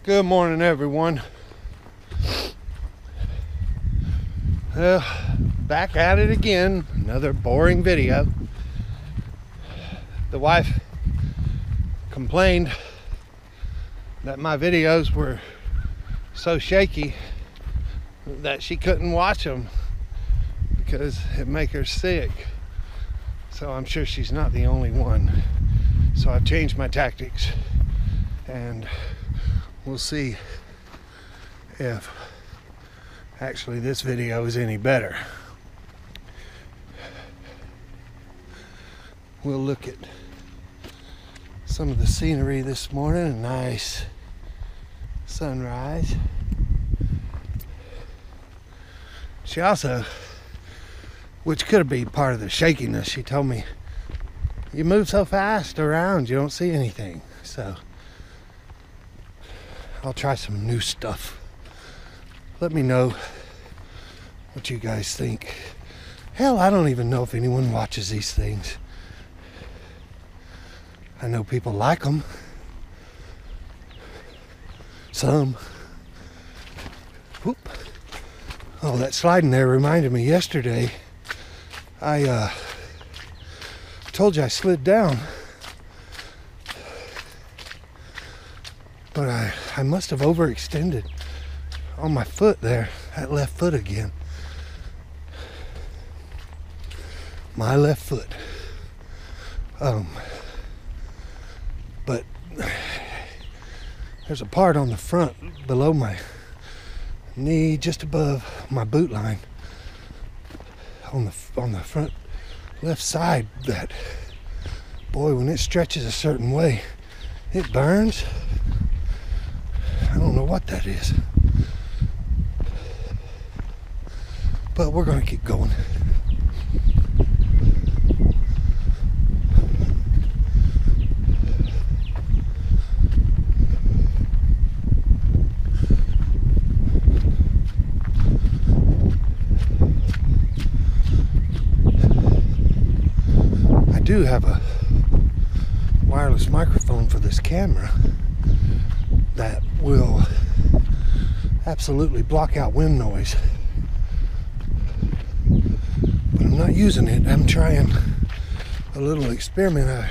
Good morning, everyone. Well, back at it again. Another boring video. The wife complained that my videos were so shaky that she couldn't watch them because it make her sick. So I'm sure she's not the only one. So I've changed my tactics, and we'll see if actually this video is any better. We'll look at some of the scenery this morning. A nice sunrise. She also, which could be part of the shakiness, she told me, you move so fast around you don't see anything. So I'll try some new stuff. Let me know what you guys think. Hell, I don't even know if anyone watches these things. I know people like them. Some. Whoop. Oh, that sliding there reminded me yesterday. I told you I slid down. But I must have overextended on my foot there, that left foot again. My left foot. But there's a part on the front below my knee, just above my boot line, on the front left side, that, boy, when it stretches a certain way, it burns. I don't know what that is, but we're going to keep going. I do have a wireless microphone for this camera that will absolutely block out wind noise, but I'm not using it. I'm trying a little experiment. I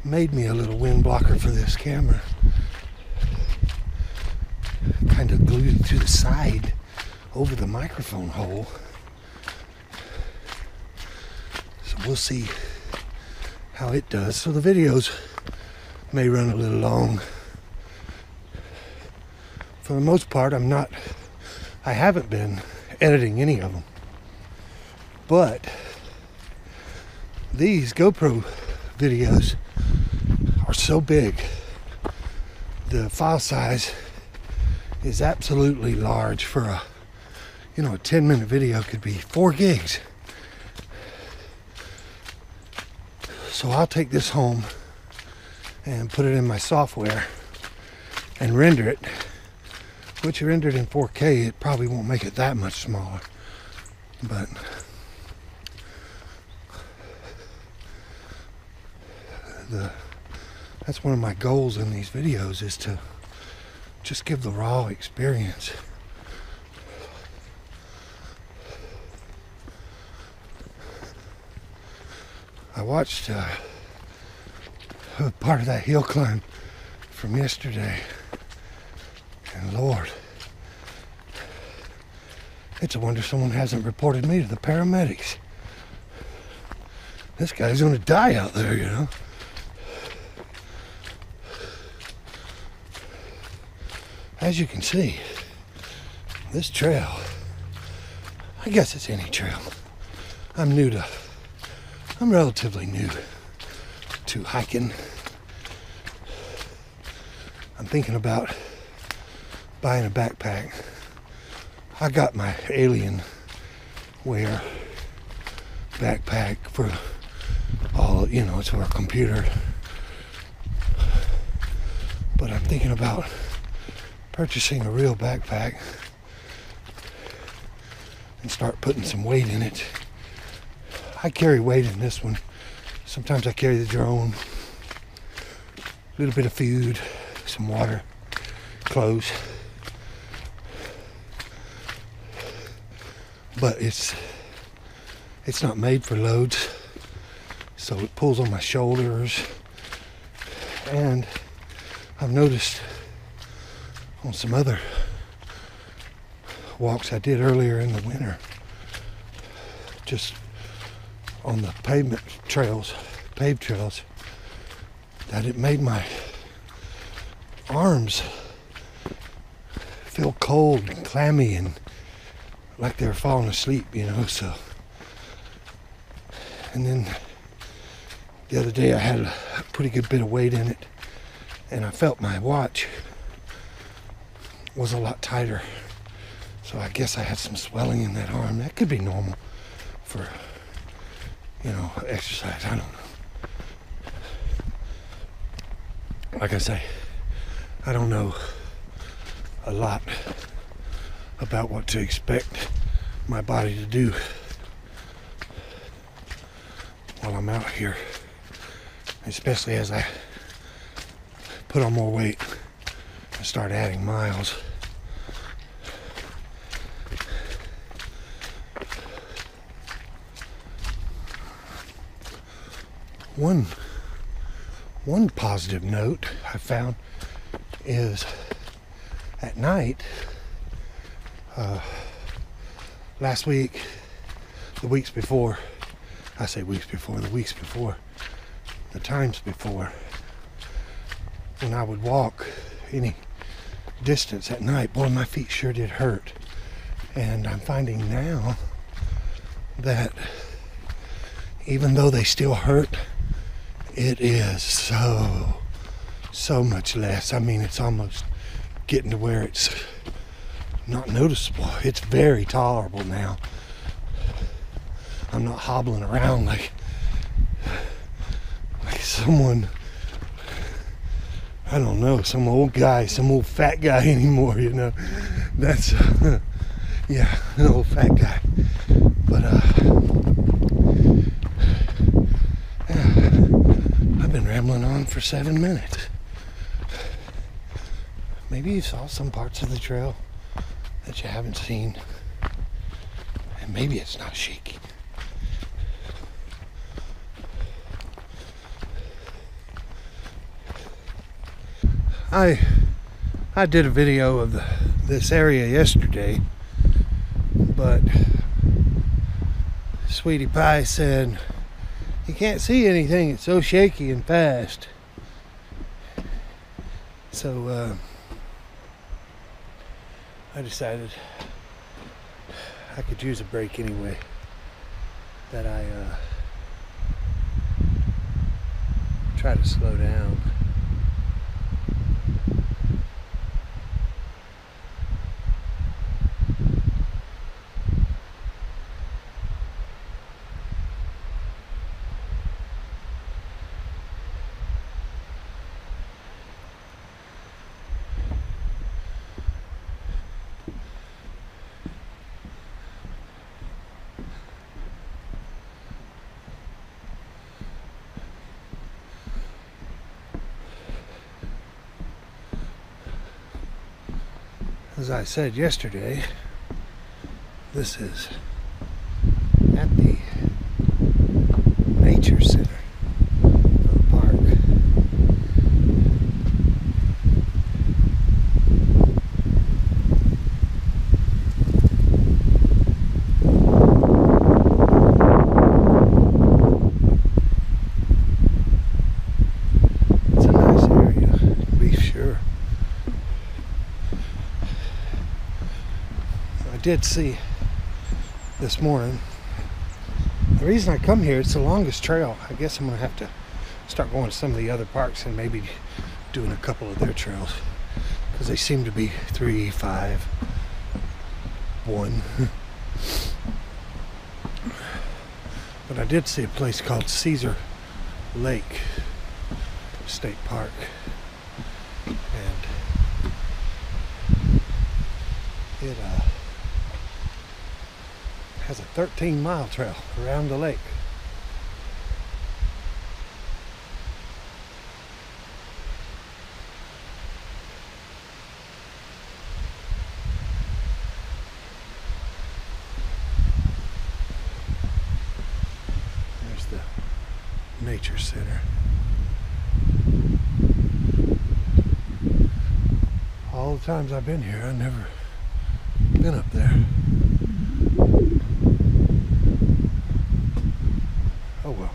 made me a little wind blocker for this camera, kind of glued it to the side over the microphone hole. So we'll see how it does. So the videos may run a little long. For the most part, I haven't been editing any of them. But these GoPro videos are so big. The file size is absolutely large for a 10-minute video could be 4 gigs. So I'll take this home and put it in my software and render it. Which rendered in 4K, it probably won't make it that much smaller, but that's one of my goals in these videos, is to just give the raw experience. I watched part of that hill climb from yesterday. And Lord, it's a wonder someone hasn't reported me to the paramedics. This guy's gonna die out there, As you can see, this trail, I guess it's any trail. I'm relatively new to hiking. I'm thinking about buying a backpack. I got my alien wear backpack for all, it's for a computer. But I'm thinking about purchasing a real backpack and start putting some weight in it. I carry weight in this one. Sometimes I carry the drone, a little bit of food, some water, clothes, but it's not made for loads, so it pulls on my shoulders. And I've noticed on some other walks I did earlier in the winter, just on the paved trails, that it made my arms feel cold and clammy and like they were falling asleep, you know. So, and then the other day I had a pretty good bit of weight in it, and I felt my watch was a lot tighter. So I guess I had some swelling in that arm. That could be normal for, you know, exercise. I don't know. Like I say, I don't know a lot about what to expect my body to do while I'm out here, especially as I put on more weight and start adding miles. One positive note I found is at night, last week, the weeks before, the times before, when I would walk any distance at night, boy, my feet sure did hurt. And I'm finding now that even though they still hurt, it is so much less. I mean, it's almost getting to where it's not noticeable. It's very tolerable now. I'm not hobbling around like someone, I don't know, some old guy, some old fat guy anymore, you know. That's, yeah, an old fat guy. But, yeah, I've been rambling on for 7 minutes. Maybe you saw some parts of the trail that you haven't seen. And maybe it's not shaky. I did a video of this area yesterday, but Sweetie Pie said you can't see anything, it's so shaky and fast. So I decided I could use a break anyway, that I try to slow down. As I said yesterday, this is at the nature center of the park. It's a nice area, to be sure. I did see this morning, the reason I come here, it's the longest trail. I guess I'm going to have to start going to some of the other parks and maybe doing a couple of their trails, because they seem to be 3, 5, 1. But I did see a place called Caesar Lake State Park, and it has a 13-mile trail around the lake. nature center. All the times I've been here, I've never been up there. Oh well.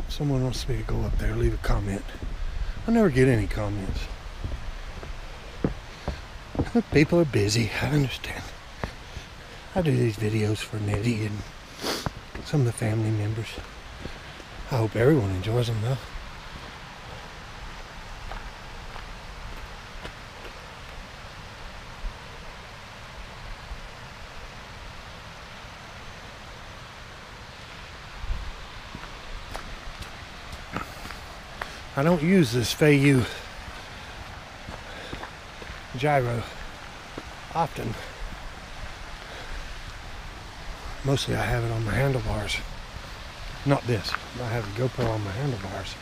If someone wants me to go up there, leave a comment. I never get any comments. People are busy, I understand. I do these videos for Nettie and some of the family members. I hope everyone enjoys them though. I don't use this Feiyu gyro often. Mostly I have it on my handlebars. Not this. I have the GoPro on my handlebars.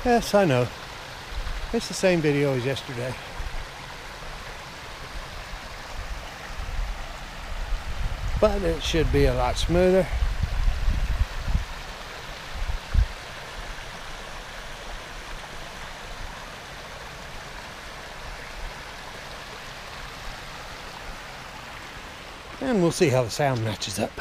Yes, I know. It's the same video as yesterday. But it should be a lot smoother. And we'll see how the sound matches up.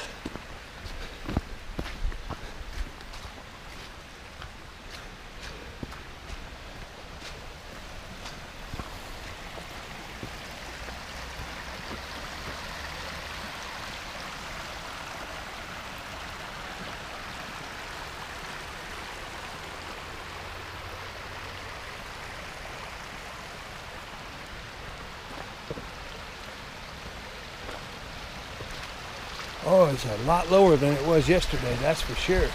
Oh, it's a lot lower than it was yesterday, that's for sure.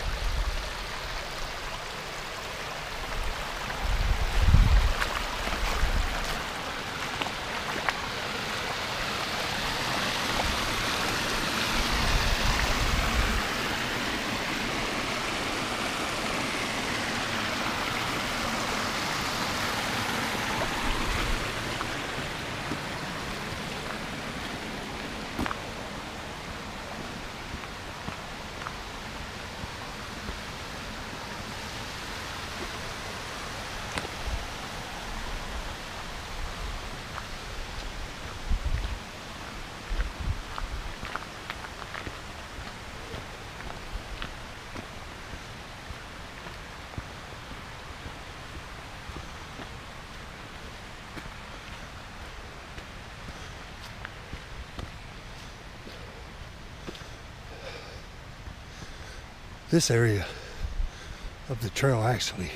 This area of the trail actually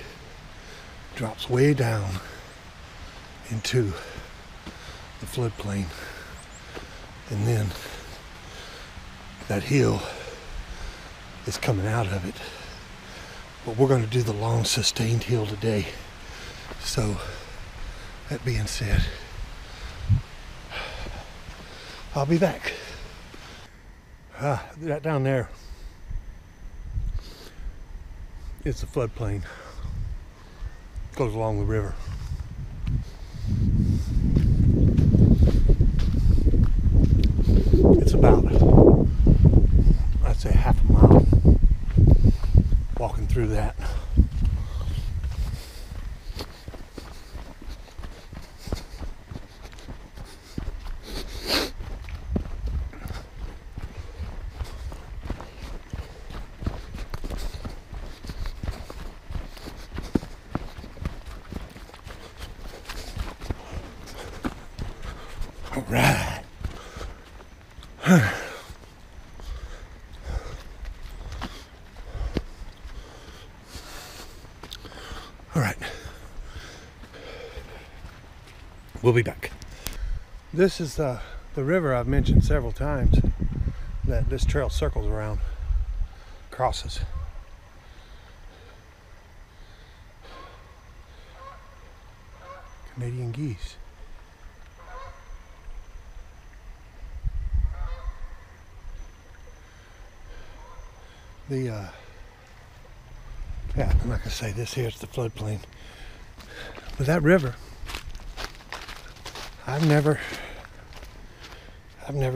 drops way down into the floodplain, and then that hill is coming out of it. But we're going to do the long sustained hill today. So that being said, I'll be back. That down there is the floodplain. Goes along the river. It's about, I'd say, half a mile walking through that. All right. All right. We'll be back. This is the river I've mentioned several times that this trail circles around, crosses. Canadian geese. Yeah, like I say, this here's the floodplain. But that river, I've never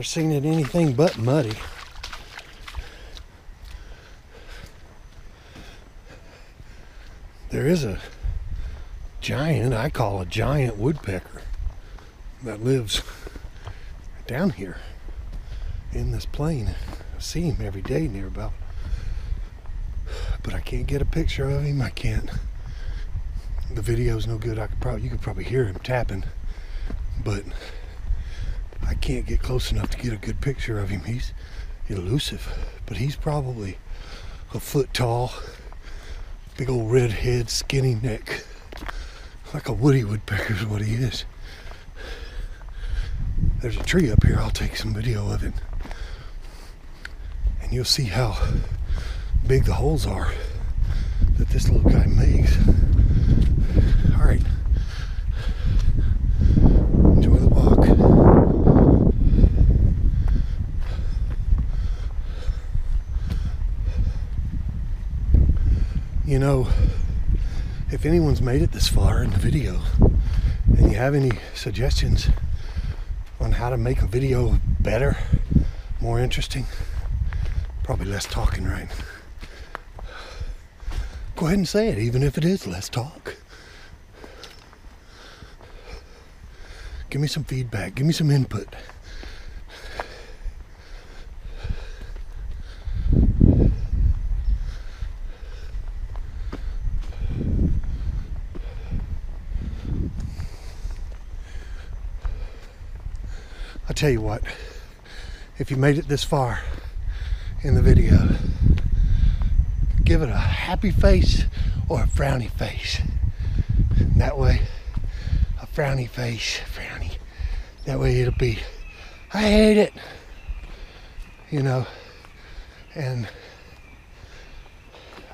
seen it anything but muddy. There is a giant, I call a giant woodpecker, that lives down here in this plain. I see him every day near about, but I can't get a picture of him. I can't. The video's no good. You could probably hear him tapping, but I can't get close enough to get a good picture of him. He's elusive, but he's probably a foot tall, big old red head, skinny neck, like a woody woodpecker is what he is. There's a tree up here. I'll take some video of it, and you'll see how big the holes are that this little guy makes. All right, enjoy the walk. You know, if anyone's made it this far in the video and you have any suggestions on how to make a video better, more interesting, probably less talking, right? Go ahead and say it, even if it is less talk. Give me some feedback, give me some input. I'll tell you what, if you made it this far in the video, give it a happy face or a frowny face. And that way, a frowny face, frowny. That way it'll be, I hate it, you know, and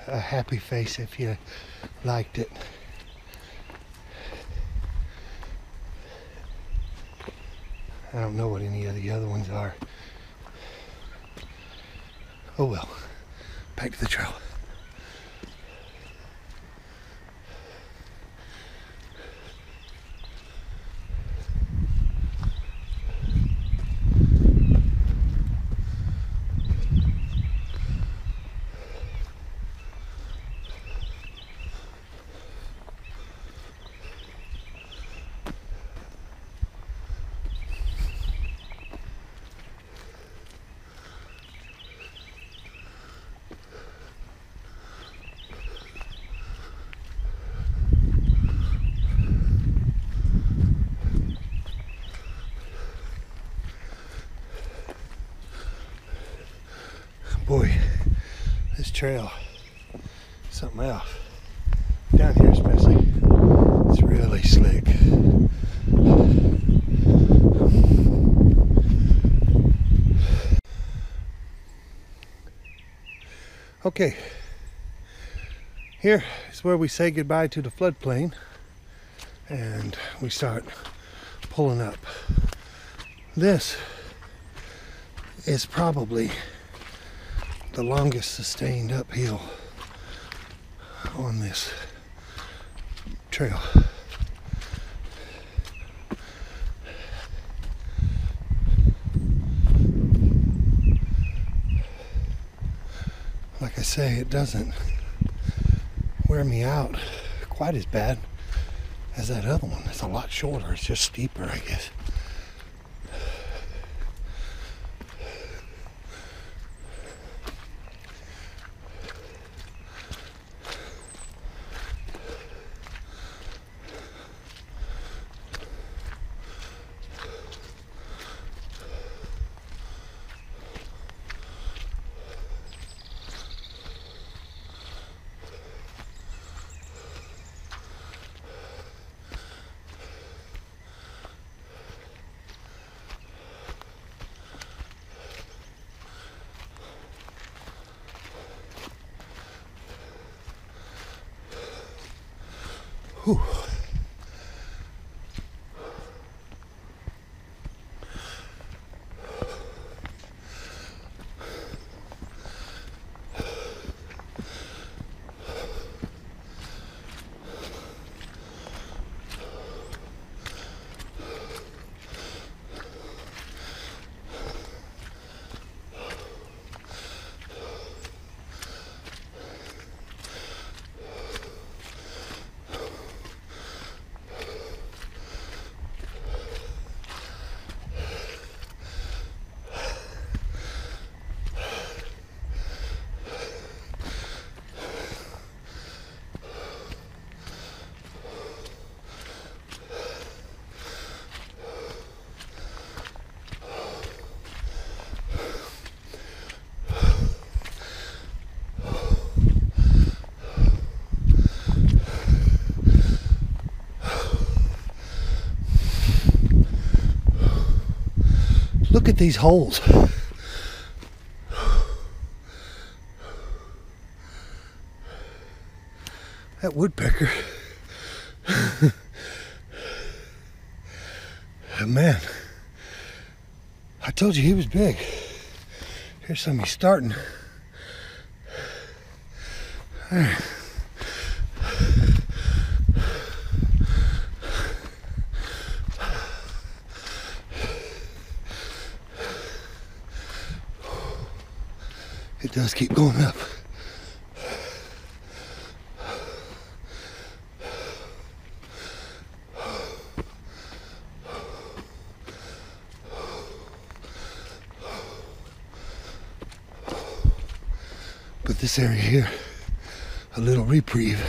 a happy face if you liked it. I don't know what any of the other ones are. Oh well, back to the trail. Boy, this trail is something else. Down here especially, it's really slick. Okay, here is where we say goodbye to the floodplain and we start pulling up. This is probably the longest sustained uphill on this trail. Like I say, it doesn't wear me out quite as bad as that other one. It's a lot shorter, it's just steeper, I guess. Whew. Look at these holes. That woodpecker. Man, I told you he was big. Here's something he's starting. There. It does keep going up. But this area here, a little reprieve.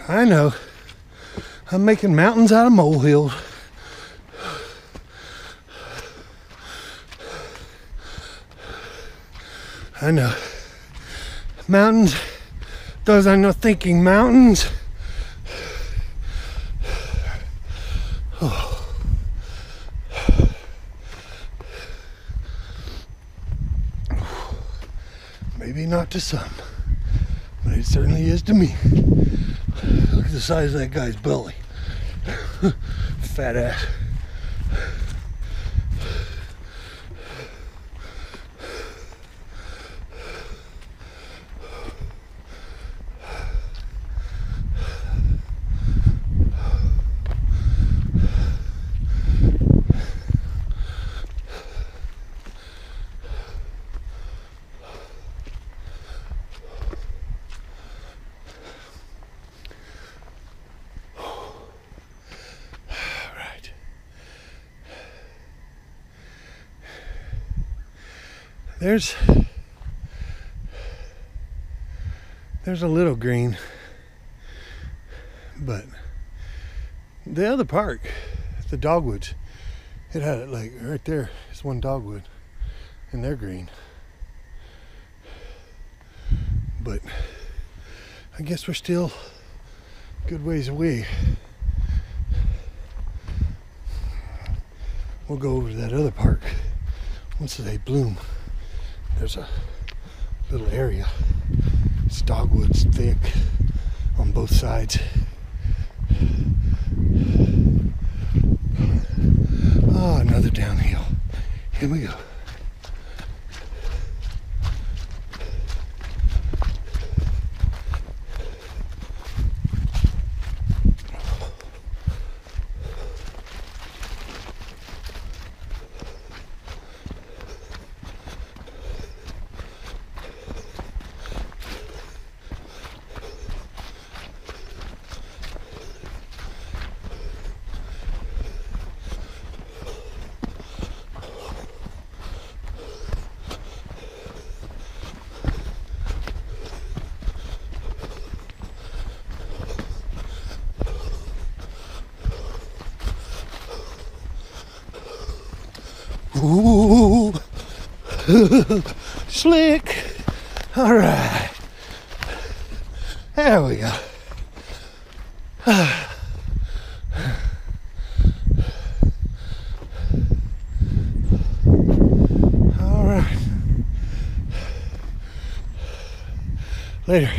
I know. I'm making mountains out of molehills. I know. Mountains. Those are no thinking mountains. Oh. Maybe not to some, but it certainly is to me. Look at the size of that guy's belly. Fat ass. There's a little green, but the other park, the dogwoods, it had it like right there. It's one dogwood, and they're green. But I guess we're still a good ways away. We'll go over to that other park once they bloom. There's a little area. It's dogwoods, thick on both sides. Oh, another downhill. Here we go. Ooh. Slick. All right. There we go. All right. Later.